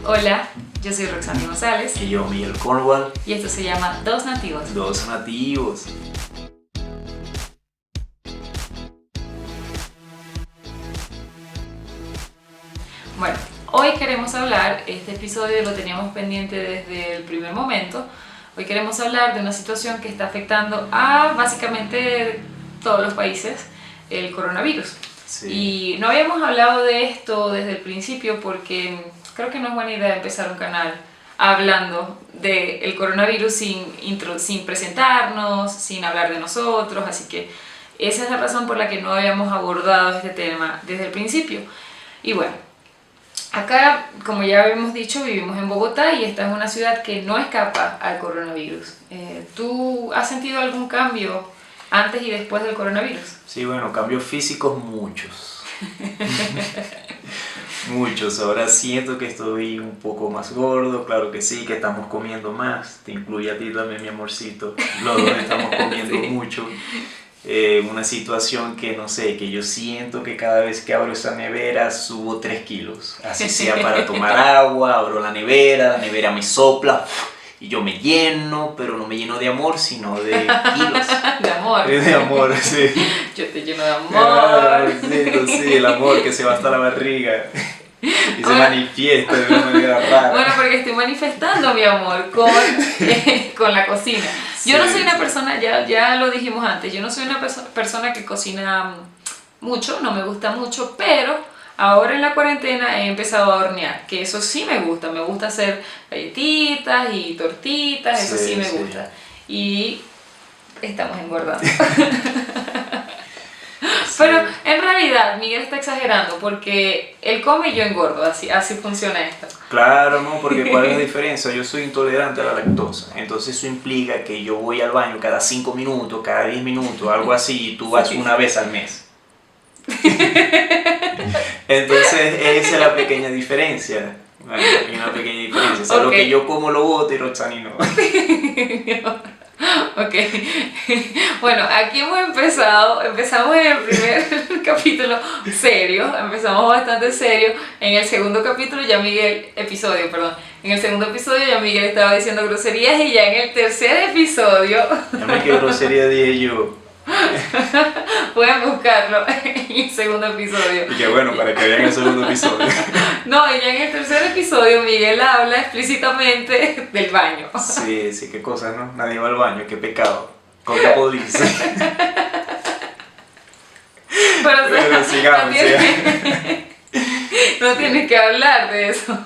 Hola, yo soy Roxana González Y yo, Miguel Cornwall. y esto se llama Dos Nativos. Dos nativos. Bueno, hoy queremos hablar, este episodio lo teníamos pendiente desde el primer momento. Hoy queremos hablar de una situación que está afectando a básicamente todos los países, el coronavirus. Sí. Y no habíamos hablado de esto desde el principio porque creo que no es buena idea empezar un canal hablando del coronavirus sin presentarnos, sin hablar de nosotros, así que esa es la razón por la que no habíamos abordado este tema desde el principio. Y bueno, acá, como ya habíamos dicho, vivimos en Bogotá y esta es una ciudad que no escapa al coronavirus. ¿Tú has sentido algún cambio antes y después del coronavirus? Sí, bueno, cambios físicos muchos. Muchos. Ahora siento que estoy un poco más gordo, claro que sí, que estamos comiendo más. Te incluye a ti también, mi amorcito. Los dos estamos comiendo Sí. mucho. Una situación que no sé, que yo siento que cada vez que abro esa nevera subo 3 kilos. Así sea para tomar agua, abro la nevera me sopla y yo me lleno, pero no me lleno de amor, sino de kilos. De amor. De amor, sí. Yo te lleno de amor. Sí, el amor que se va hasta la barriga y se Bueno. manifiesta de una manera rara. Bueno, porque estoy manifestando mi amor con la cocina. Yo no soy una persona, ya lo dijimos antes, yo no soy una persona que cocina mucho, no me gusta mucho, pero ahora en la cuarentena he empezado a hornear, que eso sí me gusta hacer galletitas y tortitas, eso sí me gusta. Y estamos engordando. Pero en realidad Miguel está exagerando porque él come y yo engordo, así funciona esto. Claro, no, porque ¿cuál es la diferencia? Yo soy intolerante a la lactosa, entonces eso implica que yo voy al baño cada 5 minutos, cada 10 minutos, algo así, y tú vas una vez al mes. Entonces esa es la pequeña diferencia. Hay una pequeña diferencia, o sea, lo que yo como lo boto y Roxani no. Ok, bueno, aquí empezamos en el primer capítulo serio, empezamos bastante serio. En el segundo capítulo en el segundo episodio ya Miguel estaba diciendo groserías y ya en el tercer episodio, Dame qué grosería dije yo. pueden buscarlo en el segundo episodio. Y que bueno, para que vean el segundo episodio. No, y ya en el tercer episodio Miguel habla explícitamente del baño. Sí, sí, qué cosa, ¿no? Nadie va al baño, qué pecado. Contra Police. Pero, o sea, Pero sigamos, no tienes que hablar de eso.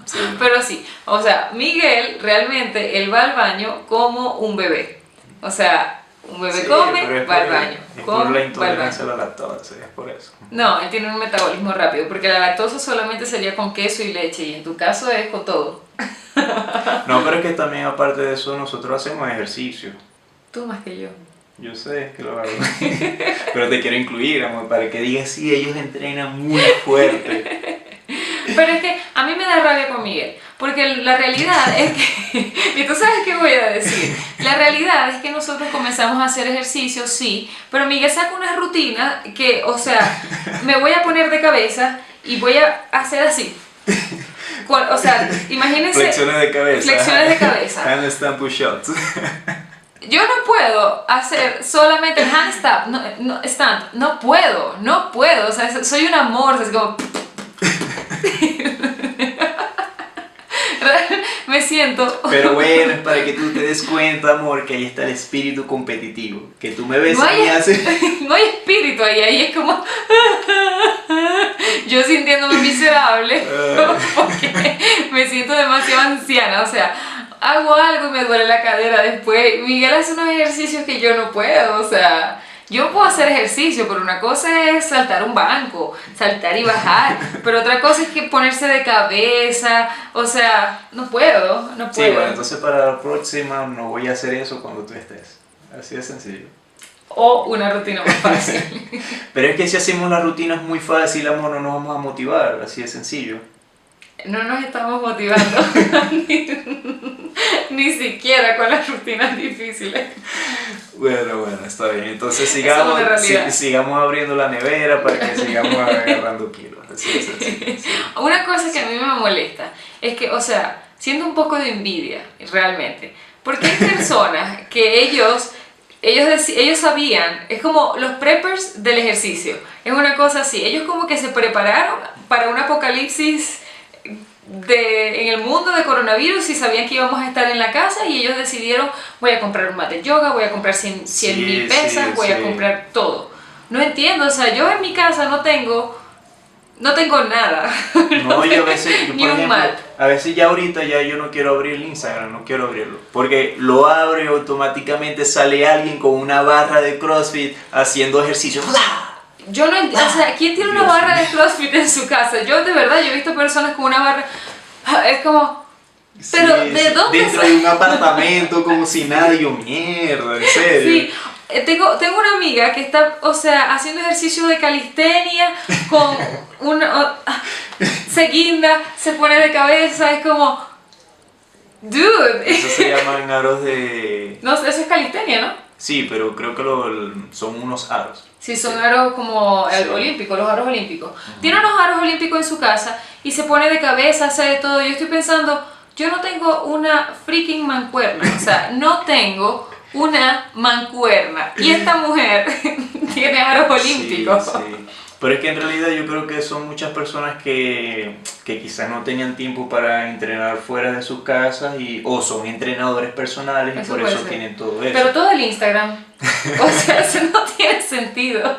Sí. Pero sí, o sea, Miguel realmente él va al baño como un bebé. O sea, un bebé Sí, come, pero es va al por- baño. Es Come, por la va al intolerancia a baño. la lactosa, es por eso. No, él tiene un metabolismo rápido, porque la lactosa solamente sería con queso y leche, y en tu caso es con todo. No, pero es que también aparte de eso nosotros hacemos ejercicio. Tú más que yo. Yo sé que lo hago. Pero te quiero incluir, amor, para que digas sí, ellos entrenan muy fuerte. Pero es que a mí me da rabia con Miguel, porque la realidad es que, y tú sabes qué voy a decir, la realidad es que nosotros comenzamos a hacer ejercicio, sí, pero Miguel saca una rutina que, o sea, me voy a poner de cabeza y voy a hacer así. O sea, imagínense, Flexiones de cabeza. flexiones de cabeza. Handstand push-ups. Yo no puedo hacer solamente el stand, no puedo, o sea, soy un amor, es como... Me siento... Pero bueno, es para que tú te des cuenta, amor, que ahí está el espíritu competitivo. Que tú me ves No a mí hace... no hay espíritu ahí es como... Yo sintiéndome miserable porque me siento demasiado anciana, o sea, hago algo y me duele la cadera después. Miguel hace unos ejercicios que yo no puedo, o sea... Yo puedo hacer ejercicio, pero una cosa es saltar un banco, saltar y bajar, pero otra cosa es que ponerse de cabeza, o sea, no puedo. Sí, bueno, entonces para la próxima no voy a hacer eso cuando tú estés. Así de sencillo. O una rutina más fácil. Pero es que si hacemos la rutina es muy fácil, amor, no nos vamos a motivar, así de sencillo. No nos estamos motivando ni siquiera con las rutinas difíciles. Bueno, está bien. Entonces Eso es una realidad. sigamos abriendo la nevera para que sigamos agarrando kilos. Así es, así. Sí. Una cosa que a mí me molesta es que, o sea, siento un poco de envidia, realmente, porque hay personas que ellos sabían, es como los preppers del ejercicio, es una cosa así, ellos como que se prepararon para un apocalipsis en el mundo de coronavirus y sabían que íbamos a estar en la casa y ellos decidieron, voy a comprar un mat de yoga, voy a comprar 100.000 pesas, voy a comprar todo. No entiendo, o sea, yo en mi casa no tengo nada. No, yo a veces, Ni por un ejemplo, mat. a veces ya ahorita ya yo no quiero abrir el Instagram, no quiero abrirlo. Porque lo abro y automáticamente sale alguien con una barra de CrossFit haciendo ejercicio. Yo no entiendo, o sea, ¿quién tiene una Dios barra de mío. CrossFit en su casa? Yo de verdad, yo he visto personas con una barra, es como, pero Sí, ¿de dónde dentro de un apartamento como si nada, y yo mierda, en serio. Sí, tengo una amiga que está, o sea, haciendo ejercicio de calistenia con se guinda, se pone de cabeza, es como, dude. Eso se llaman aros de... No, eso es calistenia, ¿no? Sí, pero creo que son unos aros. Sí, son aros como Sí. olímpicos, los aros olímpicos. Tiene unos aros olímpicos en su casa y se pone de cabeza, hace de todo. Yo estoy pensando, yo no tengo una freaking mancuerna, o sea, no tengo una mancuerna. Y esta mujer tiene aros olímpicos. Sí, sí. Pero es que en realidad yo creo que son muchas personas que quizás no tenían tiempo para entrenar fuera de sus casas o son entrenadores personales y Eso por puede eso ser. tienen todo eso. Pero todo el Instagram, o sea, eso no tiene sentido.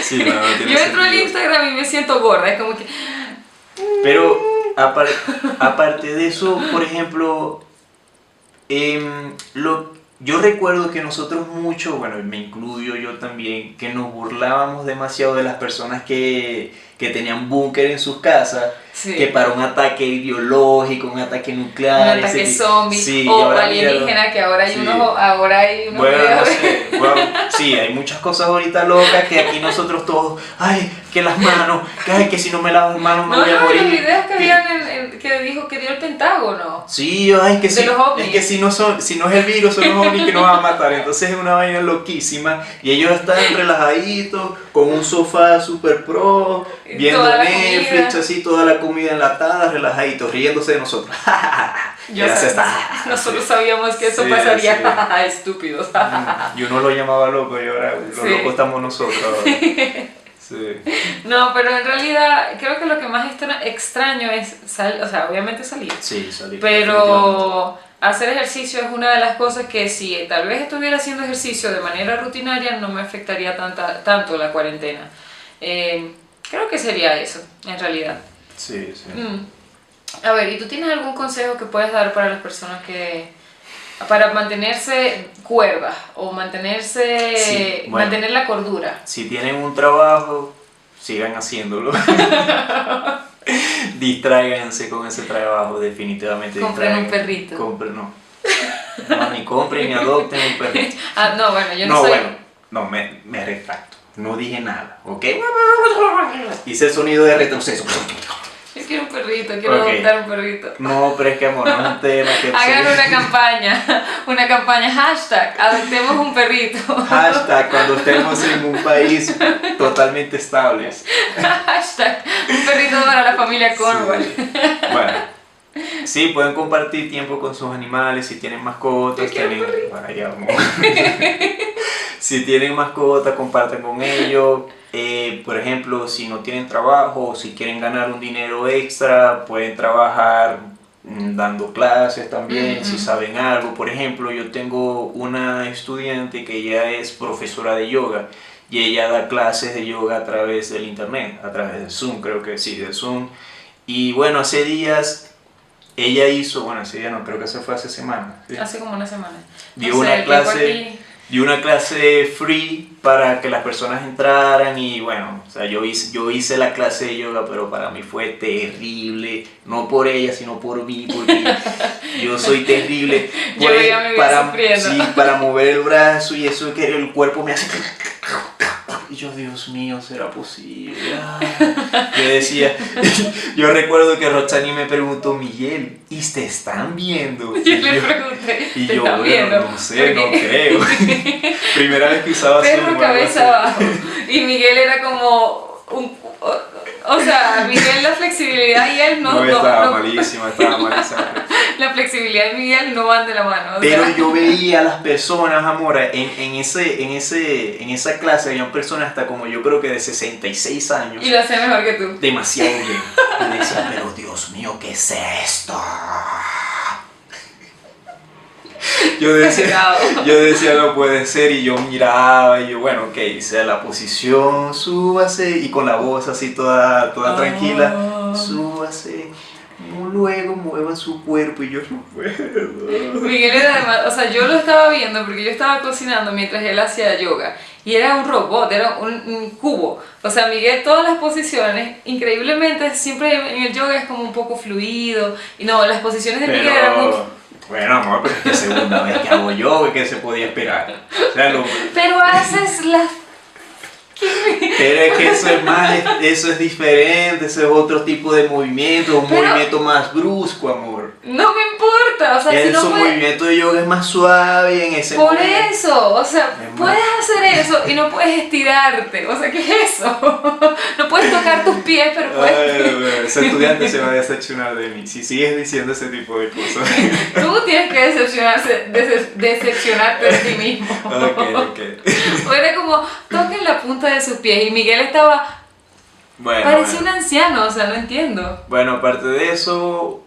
Sí, no, no tiene Yo entro al sentido. Instagram y me siento gorda, es como que... Pero aparte de eso, por ejemplo, yo recuerdo que nosotros mucho, bueno, me incluyo yo también, que nos burlábamos demasiado de las personas que tenían búnker en sus casas, Sí. que para un ataque ideológico, un ataque Un nuclear, ataque ese- zombie sí, y o ahora alienígena, míralo. que ahora hay Sí. unos Bueno, no videos. sé, bueno, sí, hay muchas cosas ahorita locas que aquí nosotros todos, ay, que las manos, que ay, que si no me lavo las manos me No, voy a no, morir. los videos que que- habían que dijo que dio el Pentágono. Sí, ay, que De si, los ovnis. es que si no es el virus, son los ovnis que nos van a matar. Entonces es una vaina loquísima. Y ellos están relajaditos, con un sofá super pro, viendo Toda la Netflix, comida. así, toda la comida enlatada, relajaditos, riéndose de nosotros. Yo Ya se está. Nosotros sabíamos que eso Sí, pasaría. Estúpidos. Y uno lo llamaba loco y ahora los Sí. locos estamos nosotros. ahora. Sí. No, pero en realidad creo que lo que más extraño es o sea, obviamente salir. Sí, salí. definitivamente. Pero hacer ejercicio es una de las cosas que si tal vez estuviera haciendo ejercicio de manera rutinaria no me afectaría tanto la cuarentena. Creo que sería eso, en realidad. Sí, sí. A ver, ¿y tú tienes algún consejo que puedes dar para las personas para mantenerse cuerdas o mantenerse, Sí, bueno. mantener la cordura? Si tienen un trabajo, sigan haciéndolo. Distráiganse con ese trabajo, definitivamente. Compren un distráiganse. perrito. Compren, no. No, ni compren ni adopten un perrito. Ah, no, bueno, yo no No, soy... bueno, no, me retracto. No dije nada, ¿ok? Hice el sonido de retroceso. Yo quiero un perrito, quiero Ok. adoptar un perrito. No, pero es que amor, no es un tema que... Hagan una campaña, hashtag, adoptemos un perrito. Hashtag cuando estemos en un país totalmente estables. Hashtag, un perrito para la familia Cornwall. Sí. Bueno, sí, pueden compartir tiempo con sus animales si tienen mascotas. Yo quiero un perrito. Vaya, amor. Si tienen mascotas, compartan con ellos. Por ejemplo, si no tienen trabajo o si quieren ganar un dinero extra, pueden trabajar dando clases también, si saben algo. Por ejemplo, yo tengo una estudiante que ella es profesora de yoga y ella da clases de yoga a través del internet, a través de Zoom, creo que sí, de Zoom. Y bueno, hace días ella hizo, bueno, hace días no, creo que eso fue hace semanas. ¿Sí? Hace como una semana. Dio No sé, una el tiempo clase... aquí- Di una clase free para que las personas entraran y bueno, o sea, yo hice la clase de yoga, pero para mí fue terrible, no por ella, sino por mí, porque yo soy terrible. Yo ya me vi sufriendo. Sí, para mover el brazo y eso que el cuerpo me hace... Y yo, Dios mío, ¿será posible? Yo decía, yo recuerdo que Roxani me preguntó, Miguel, ¿y te están viendo? Yo le pregunté, y ¿te yo, están bueno, viendo? no sé, no creo. Primera vez que usaba Zoom. Perro cabeza abajo. Y Miguel era como o sea, Miguel la flexibilidad y él no. Estaba malísima. La flexibilidad y Miguel no van de la mano. Pero yo veía a las personas, amor, en esa clase habían personas hasta como yo creo que de 66 años. Y lo hacía mejor que tú. Demasiado bien. Y decía, pero Dios mío, ¿qué es esto? Yo decía, no puede ser, y yo miraba, y yo, bueno, ok, hice la posición, súbase, y con la voz así toda tranquila, súbase, luego mueva su cuerpo, y yo no puedo. Miguel era además, o sea, yo lo estaba viendo porque yo estaba cocinando mientras él hacía yoga, y era un robot, era un cubo. O sea, Miguel, todas las posiciones, increíblemente, siempre en el yoga es como un poco fluido, y no, las posiciones de Miguel eran muy... Bueno, amor, pero es que segunda vez que hago yo, ¿qué se podía esperar? O sea, Pero haces las... Pero es que eso es diferente, eso es otro tipo de movimiento, movimiento más brusco, amor. No me importa, o sea, si no puedes... movimiento de yoga es más suave en ese Por momento. eso, o sea, puedes hacer eso y no puedes estirarte, o sea, ¿qué es eso? No puedes tocar tus pies, pero puedes... Ese estudiante se va a decepcionar de mí si sigues diciendo ese tipo de cosas. Tú tienes que decepcionarte de ti mismo. Ok. O era como, toquen la punta de sus pies y Miguel estaba... parecía un anciano, o sea, no entiendo. Bueno, aparte de eso,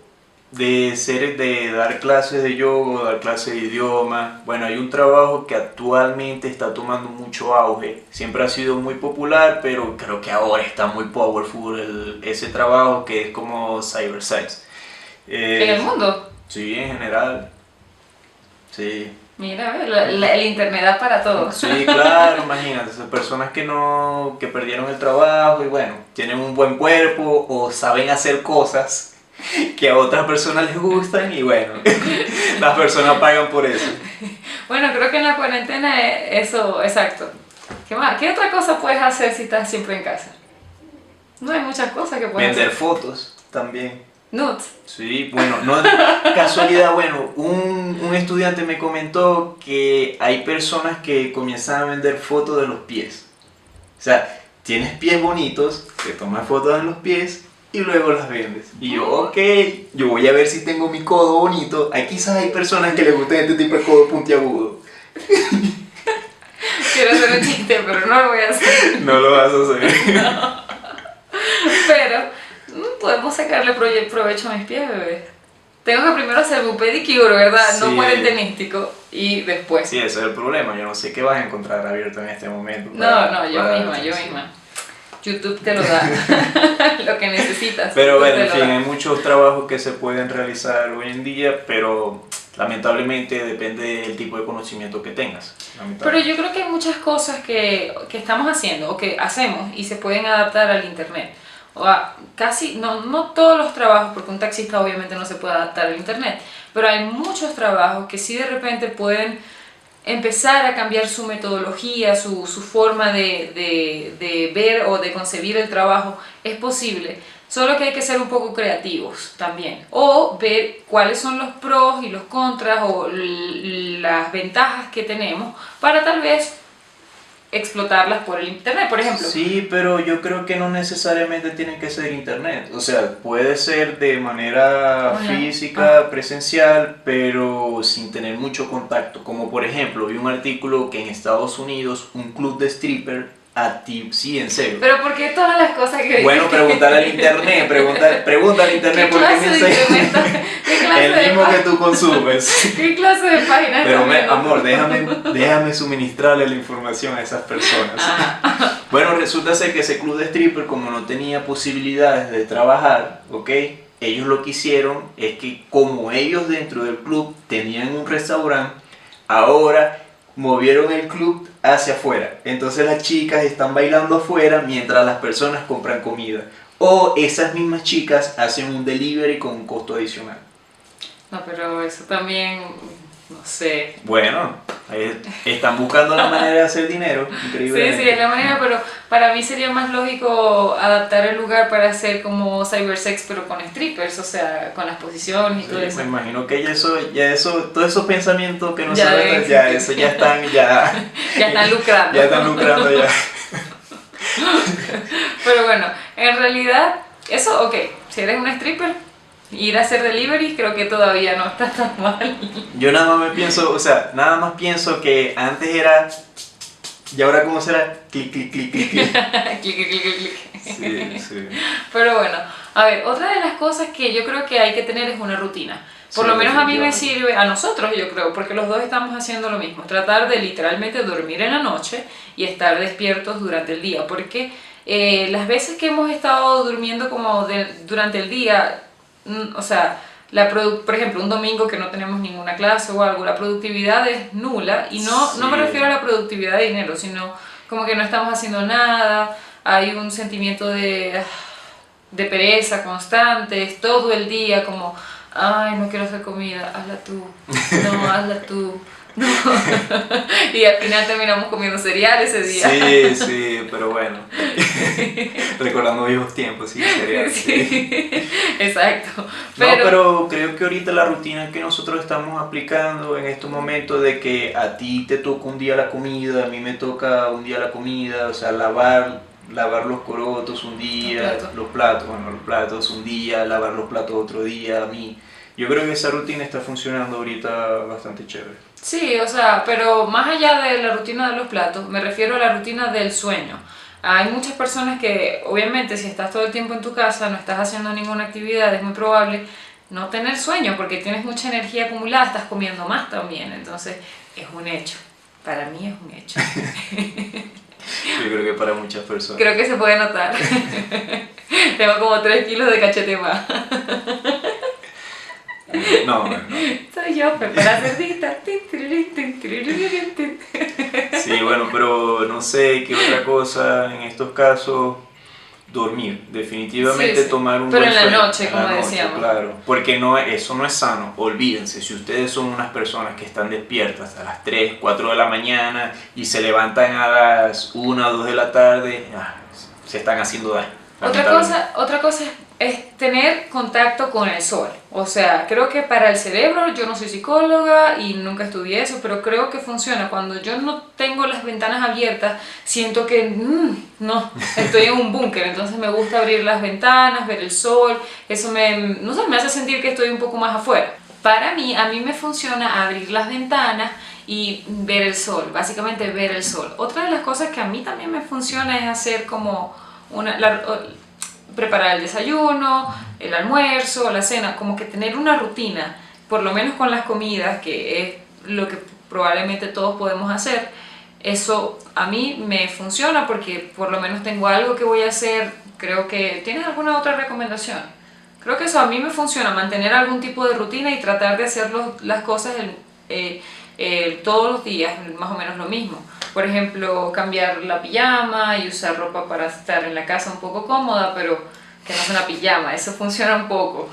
de dar clases de yoga, dar clases de idioma, bueno, hay un trabajo que actualmente está tomando mucho auge. Siempre ha sido muy popular, pero creo que ahora está muy powerful ese trabajo que es como Cyber Science. ¿En el mundo? Sí, en general. Sí. Mira, el internet da para todo. Sí, claro, imagínate, esas personas que perdieron el trabajo y bueno, tienen un buen cuerpo o saben hacer cosas que a otras personas les gustan y bueno, las personas pagan por eso. Bueno, creo que en la cuarentena eso, exacto. ¿Qué más? ¿Qué otra cosa puedes hacer si estás siempre en casa? No hay muchas cosas que puedes Vender hacer. fotos también. Nudes. Sí, bueno, no casualidad, bueno, un estudiante me comentó que hay personas que comienzan a vender fotos de los pies. O sea, tienes pies bonitos, te tomas fotos de los pies y luego las vendes. Y yo, ok, yo voy a ver si tengo mi codo bonito. Ahí quizás hay personas que les gusta este tipo de codo puntiagudo. Quiero hacer un chiste, pero no lo voy a hacer. No lo vas a hacer. No. Pero podemos sacarle provecho a mis pies, bebé. Tengo que primero hacerme un pedicure, ¿verdad? Sí. No cuarentenístico. Y después. Sí, ese es el problema. Yo no sé qué vas a encontrar abierto en este momento. Yo misma. YouTube te lo da. Lo que necesitas. Pero bueno, en fin, hay muchos trabajos que se pueden realizar hoy en día, pero lamentablemente depende del tipo de conocimiento que tengas. Pero yo creo que hay muchas cosas que estamos haciendo o que hacemos y se pueden adaptar al internet. O casi, no todos los trabajos, porque un taxista obviamente no se puede adaptar al internet, pero hay muchos trabajos que sí de repente pueden empezar a cambiar su metodología, su forma de ver o de concebir el trabajo. Es posible, solo que hay que ser un poco creativos también, o ver cuáles son los pros y los contras o las ventajas que tenemos para tal vez explotarlas por el internet, por ejemplo. Sí, pero yo creo que no necesariamente tiene que ser internet. O sea, puede ser de manera física, presencial, pero sin tener mucho contacto. Como por ejemplo, vi un artículo que en Estados Unidos un club de stripper activo, sí, en serio. Pero ¿por qué todas las cosas que bueno, preguntar al internet, pregunta al internet por qué me enseña el mismo que tú consumes. ¿Qué clase de páginas? Pero amor, déjame suministrarle la información a esas personas. Bueno, resulta ser que ese club de stripper, como no tenía posibilidades de trabajar, ¿ok? Ellos lo que hicieron es que como ellos dentro del club tenían un restaurante, ahora movieron el club hacia afuera. Entonces las chicas están bailando afuera mientras las personas compran comida. O esas mismas chicas hacen un delivery con un costo adicional. No, pero eso también... no sé. Bueno, ahí están buscando la manera de hacer dinero, Sí, increíblemente. sí, es la manera, pero para mí sería más lógico adaptar el lugar para hacer como cybersex, pero con strippers, o sea, con las posiciones y todo Sí, eso. me imagino que ya eso, todos esos pensamientos que Ya nosotros, deben ya existir. eso ya están, ya, Ya están lucrando. ya están lucrando ya. Pero bueno, en realidad, eso, ok, si eres un stripper, ir a hacer delivery creo que todavía no está tan mal. Yo nada más me pienso, o sea, nada más pienso que antes era, y ahora cómo será, clic, clic, clic, clic, clic. Clic, clic, clic, clic, clic. Sí, sí. Pero bueno, a ver, otra de las cosas que yo creo que hay que tener es una rutina. Por Sí, lo menos a mí me definitivamente. sirve, a nosotros yo creo, porque los dos estamos haciendo lo mismo, tratar de literalmente dormir en la noche y estar despiertos durante el día, porque las veces que hemos estado durmiendo como durante el día, o sea, por ejemplo, un domingo que no tenemos ninguna clase o algo, la productividad es nula y no me Sí. refiero a la productividad de dinero, sino como que no estamos haciendo nada, hay un sentimiento de pereza constante, es todo el día como, ay, no quiero hacer comida, hazla tú, no, hazla tú, no. Y al final terminamos comiendo cereal ese día. Sí, sí, pero bueno. Recordando viejos tiempos, sí, sería. Sí. Sí, exacto. No, Pero, pero creo que ahorita la rutina que nosotros estamos aplicando en estos momentos de que a ti te toca un día la comida, a mí me toca un día la comida, o sea, lavar los corotos un los día, platos. los platos un día, lavar los platos otro día, a mí. Yo creo que esa rutina está funcionando ahorita bastante chévere. Sí, o sea, pero más allá de la rutina de los platos, me refiero a la rutina del sueño. Hay muchas personas que, obviamente, si estás todo el tiempo en tu casa, no estás haciendo ninguna actividad, es muy probable no tener sueño porque tienes mucha energía acumulada, estás comiendo más también. Entonces, es un hecho. Para mí es un hecho. Yo creo que para muchas personas. Creo que se puede notar. Tengo como 3 kilos de cachete más. No, no. Soy yo, prepara cerdita. Sí, bueno, pero no sé qué otra cosa en estos casos. Dormir, definitivamente Sí, sí. tomar un Pero buen en la sueño noche, en como la noche, decíamos. claro, porque no, eso no es sano, olvídense, si ustedes son unas personas que están despiertas a las 3 4 de la mañana y se levantan a las 1 o 2 de la tarde, se están haciendo daño, lamentablemente. Otra cosa es tener contacto con el sol. O sea, creo que para el cerebro, yo no soy psicóloga y nunca estudié eso, pero creo que funciona. Cuando yo no tengo las ventanas abiertas, siento que no, estoy en un búnker. Entonces me gusta abrir las ventanas, ver el sol. Eso no sé, me hace sentir que estoy un poco más afuera. Para mí, a mí me funciona abrir las ventanas y ver el sol, básicamente ver el sol. Otra de las cosas que a mí también me funciona es hacer como preparar el desayuno, el almuerzo, la cena, como que tener una rutina, por lo menos con las comidas, que es lo que probablemente todos podemos hacer. Eso a mí me funciona porque por lo menos tengo algo que voy a hacer. Creo que... ¿Tienes alguna otra recomendación? Creo que eso a mí me funciona, mantener algún tipo de rutina y tratar de hacer las cosas todos los días, más o menos lo mismo. Por ejemplo, cambiar la pijama y usar ropa para estar en la casa un poco cómoda, pero que no sea una pijama, eso funciona un poco.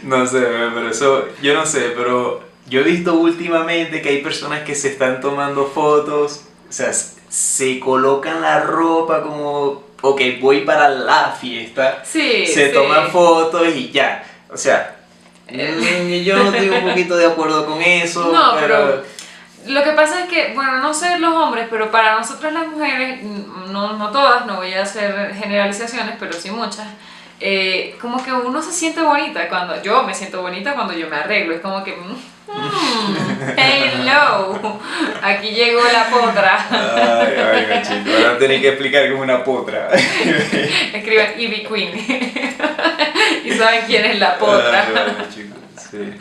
No sé, pero eso, yo no sé, pero yo he visto últimamente que hay personas que se están tomando fotos, o sea, se colocan la ropa como, ok, voy para la fiesta, Sí, se sí. toman fotos y ya, o sea, yo no estoy un poquito de acuerdo con eso, No, pero pero lo que pasa es que, bueno, no sé los hombres, pero para nosotras las mujeres, no todas, no voy a hacer generalizaciones, pero sí muchas, como que uno se siente bonita cuando, yo me siento bonita cuando yo me arreglo, es como que, hello, aquí llegó la potra. ay, machito, ahora tenés que explicar que es una potra. Escriben Ivy Queen y saben quién es la potra. Ay, machito, sí.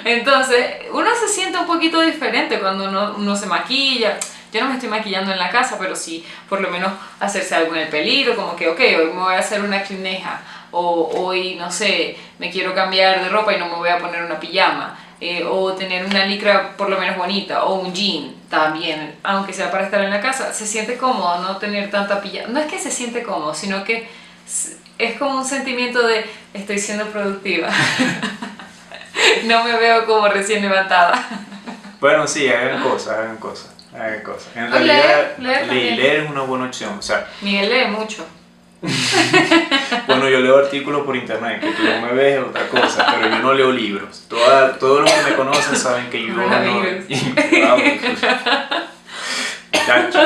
Entonces, uno se siente un poquito diferente cuando uno se maquilla. Yo no me estoy maquillando en la casa, pero sí, por lo menos hacerse algo en el pelito, como que, ok, hoy me voy a hacer una clineja, o hoy, no sé, me quiero cambiar de ropa y no me voy a poner una pijama, o tener una licra por lo menos bonita, o un jean también, aunque sea para estar en la casa. Se siente cómodo no tener tanta pijama. No es que se siente cómodo, sino que es como un sentimiento de estoy siendo productiva. No me veo como recién levantada. Bueno, sí, hagan cosas. En O realidad, leer también. leer es una buena opción. O sea, Miguel lee mucho. bueno, yo leo artículos por internet, que tú no me ves es otra cosa, pero yo no leo libros. Todos los que me conocen saben que yo no... Coronavirus. Muchacho.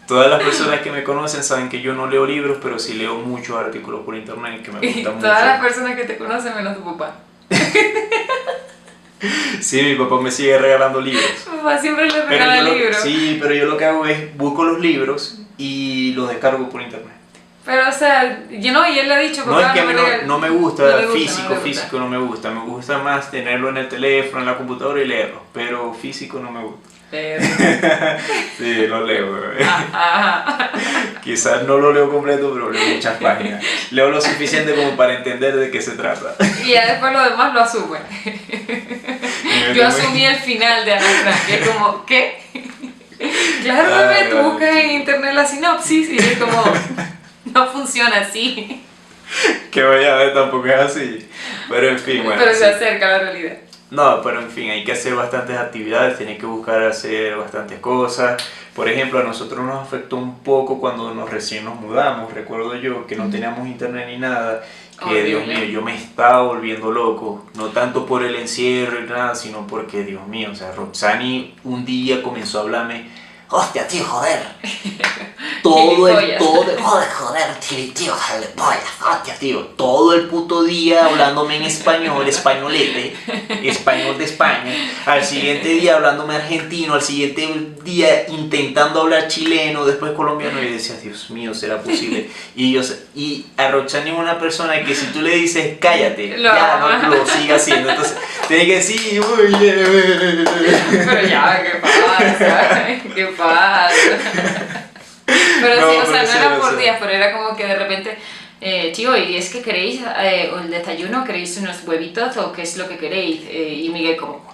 Todas las personas que me conocen saben que yo no leo libros, pero sí leo muchos artículos por internet que me Y gustan mucho. todas las personas que te conocen menos tu papá. Sí, mi papá me sigue regalando libros. Tu papá siempre le Pero regala yo libros. sí, pero yo lo que hago es busco los libros y los descargo por internet. Pero, o sea, yo no, y él le ha dicho, No, es que a mí papá, no me gusta, no le gusta, físico, no le gusta. físico no me gusta. Me gusta más tenerlo en el teléfono, en la computadora y leerlo, pero físico no me gusta. Sí, lo leo, bebé. Ajá. Quizás no lo leo completo, pero leo muchas páginas. Leo lo suficiente como para entender de qué se trata. Y ya después lo demás lo asume. Yo asumí el final de Ana Frank, que es como, ¿qué? Claro, bebé, tú buscas en internet la sinopsis y es como, no funciona así. Que vaya a ver, tampoco es así. Pero en fin, bueno. Pero se sí. acerca a la realidad. No, pero en fin, hay que hacer bastantes actividades, tienes que buscar hacer bastantes cosas. Por ejemplo, a nosotros nos afectó un poco cuando recién nos mudamos. Recuerdo yo que no teníamos internet ni nada. Que Dios Horrible. mío, yo me estaba volviendo loco. No tanto por el encierro y nada, sino porque, Dios mío, o sea, Roxani un día comenzó a hablarme. Hostia, tío, joder. Gilipollas. Joder, tío, gilipollas, hostia, tío. Todo el puto día hablándome en español, españolete, español de España. Al siguiente día hablándome argentino, al siguiente día intentando hablar chileno, después colombiano. Y yo decía, Dios mío, ¿será posible? Y a Roxani es una persona que si tú le dices, cállate, ya no lo sigue haciendo. Entonces, tiene que decir, oye. Pero ya, ¿qué pasa? ¿Qué pasa? Pero No, sí, o pero sea, no sí, era o por sea. días, pero era como que de repente, tío, ¿y es que queréis el desayuno? ¿Queréis unos huevitos o qué es lo que queréis? Y Miguel como,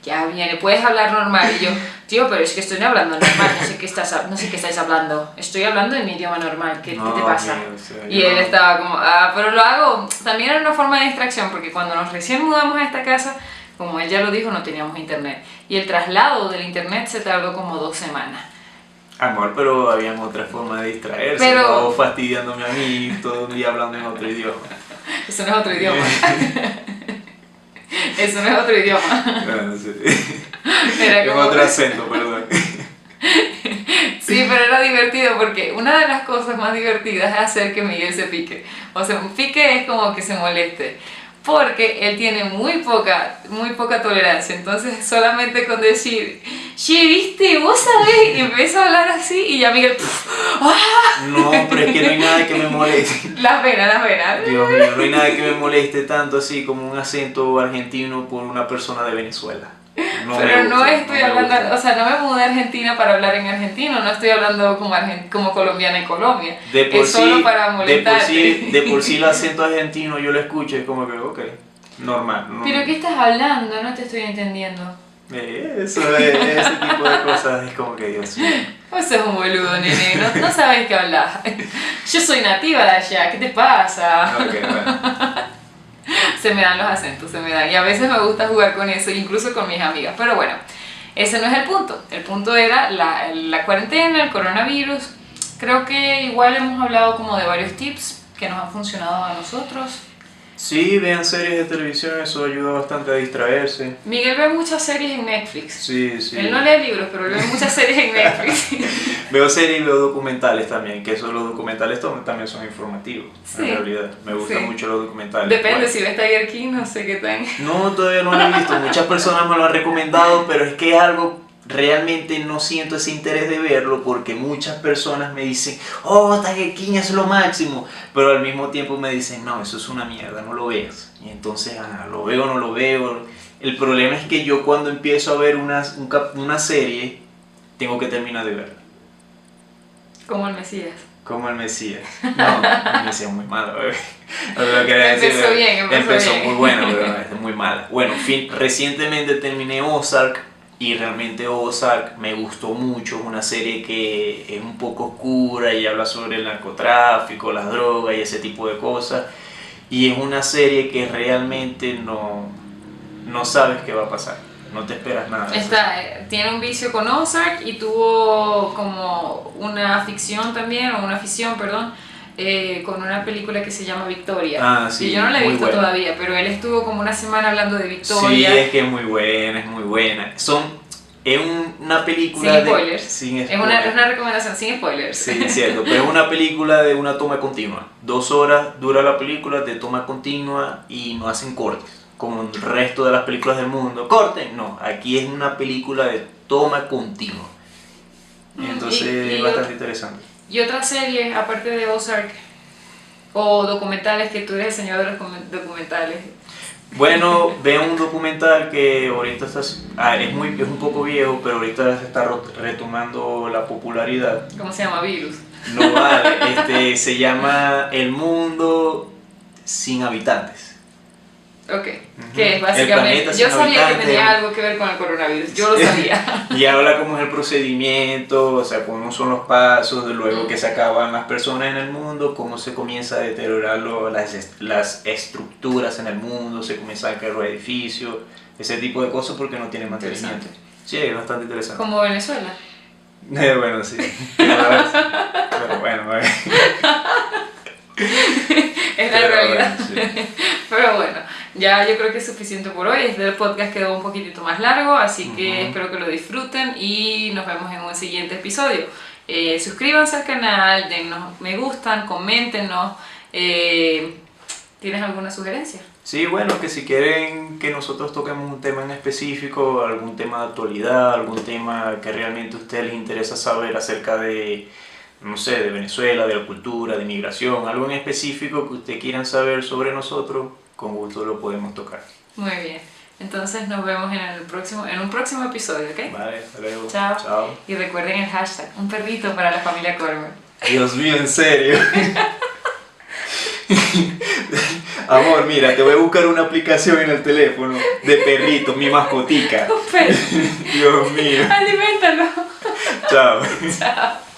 ya viene, puedes hablar normal. Y yo, tío, pero es que estoy hablando normal, no sé qué estáis hablando. Estoy hablando en mi idioma normal, ¿qué te pasa? Amigo, o sea, Y él estaba como, pero lo hago, también era una forma de distracción, porque cuando nos recién mudamos a esta casa, como él ya lo dijo, no teníamos internet. Y el traslado del internet se tardó como 2 semanas. Amor, pero habían otras formas de distraerse, Pero- no fastidiándome a mí todo el día hablando en otro idioma. Eso no es otro idioma. Eso no es otro idioma. Bueno, sí. Era En como... otro acento, perdón. Sí, pero era divertido porque una de las cosas más divertidas es hacer que Miguel se pique. O sea, un pique es como que se moleste. Porque él tiene muy poca tolerancia. Entonces, solamente con decir, che, viste, vos sabés, y empieza a hablar así, y ya Miguel, No, pero es que no hay nada que me moleste. las venas. Dios mío, no hay nada que me moleste tanto así como un acento argentino por una persona de Venezuela. No me Pero no gusta, estoy me hablando, gusta. o sea, no me mudé a Argentina para hablar en argentino, no estoy hablando como colombiana en Colombia. De por Es solo sí, para molestarte. de por sí el acento argentino yo lo escucho y es como que, ok, normal. No, ¿Pero qué estás hablando? No te estoy entendiendo. Eso es, ese tipo de cosas es como que Dios mío. Vos sos un boludo, nene, no sabés qué hablas. Yo soy nativa de allá, ¿qué te pasa? Ok, bueno. Se me dan los acentos, se me dan. Y a veces me gusta jugar con eso, incluso con mis amigas. Pero bueno, ese no es el punto. El punto era la cuarentena, el coronavirus. Creo que igual hemos hablado como de varios tips que nos han funcionado a nosotros. Sí, vean series de televisión, eso ayuda bastante a distraerse. Miguel ve muchas series en Netflix. Sí, sí. Él no lee libros, pero él ve muchas series en Netflix. Veo series y veo documentales también, que eso los documentales también son informativos, Sí, en realidad. Me gustan sí. mucho los documentales. Depende, Bueno, si ves Tiger King, no sé qué tan... no, todavía no lo he visto, muchas personas me lo han recomendado, pero es que es algo, realmente no siento ese interés de verlo porque muchas personas me dicen, oh, Tiger King es lo máximo, pero al mismo tiempo me dicen, no, eso es una mierda, no lo veas. Y entonces, lo veo o no lo veo. El problema es que yo cuando empiezo a ver una serie, tengo que terminar de verla. Como el Mesías. Como el Mesías. No, el Mesías es muy malo, bebé. No te lo quería decir, Empezó bebé. bien, empezó bien. muy bueno, pero es muy mala. Bueno, recientemente terminé Ozark y realmente Ozark me gustó mucho. Es una serie que es un poco oscura y habla sobre el narcotráfico, las drogas y ese tipo de cosas. Y es una serie que realmente no sabes qué va a pasar, no te esperas nada. Tiene un vicio con Ozark y tuvo como una ficción también, o una afición, perdón, con una película que se llama Victoria. Ah, sí, y yo no la he muy visto buena. todavía, pero él estuvo como una semana hablando de Sí, Victoria. es que es muy buena, es muy buena. Es una película Sin spoilers. Sin Es spoilers. una recomendación sin spoilers. Sí, cierto, pero es una película de una toma continua. 2 horas dura la película de toma continua y no hacen cortes, como el resto de las películas del mundo. Corten, no, aquí es una película de toma continua. Entonces es bastante interesante. ¿Y otras series, aparte de Ozark, o documentales, que tú eres el señor de los documentales? Bueno, veo un documental que ahorita es un poco viejo, pero ahorita se está retomando la popularidad. ¿Cómo se llama? Virus. No vale, se llama El mundo sin habitantes. Ok, que es básicamente, yo sabía que tenía algo que ver con el coronavirus, yo lo sabía. Y habla cómo es el procedimiento, o sea, cómo son los pasos, de luego que se acaban las personas en el mundo, cómo se comienza a deteriorar las estructuras en el mundo, se comienzan a caer los edificios, ese tipo de cosas porque no tienen mantenimiento. Sí, es bastante interesante. Como Venezuela. Bueno, sí. Pero bueno, es la realidad. Bueno, sí. Pero bueno, ya yo creo que es suficiente por hoy. Este podcast quedó un poquitito más largo, así que espero que lo disfruten y nos vemos en un siguiente episodio. Suscríbanse al canal, dennos me gustan, coméntenos. ¿Tienes alguna sugerencia? Sí, bueno, que si quieren que nosotros toquemos un tema en específico, algún tema de actualidad, algún tema que realmente a ustedes les interesa saber acerca de, no sé, de Venezuela, de la cultura, de migración, algo en específico que ustedes quieran saber sobre nosotros, con gusto lo podemos tocar. Muy bien. Entonces nos vemos en un próximo episodio, ¿ok? Vale, hasta luego. Chao. Chao. Y recuerden el hashtag, un perrito para la familia Cormer. Dios mío, en serio. Amor, mira, te voy a buscar una aplicación en el teléfono de perrito, mi mascotica. Un perro. Dios mío. Aliméntalo. Chao. Chao.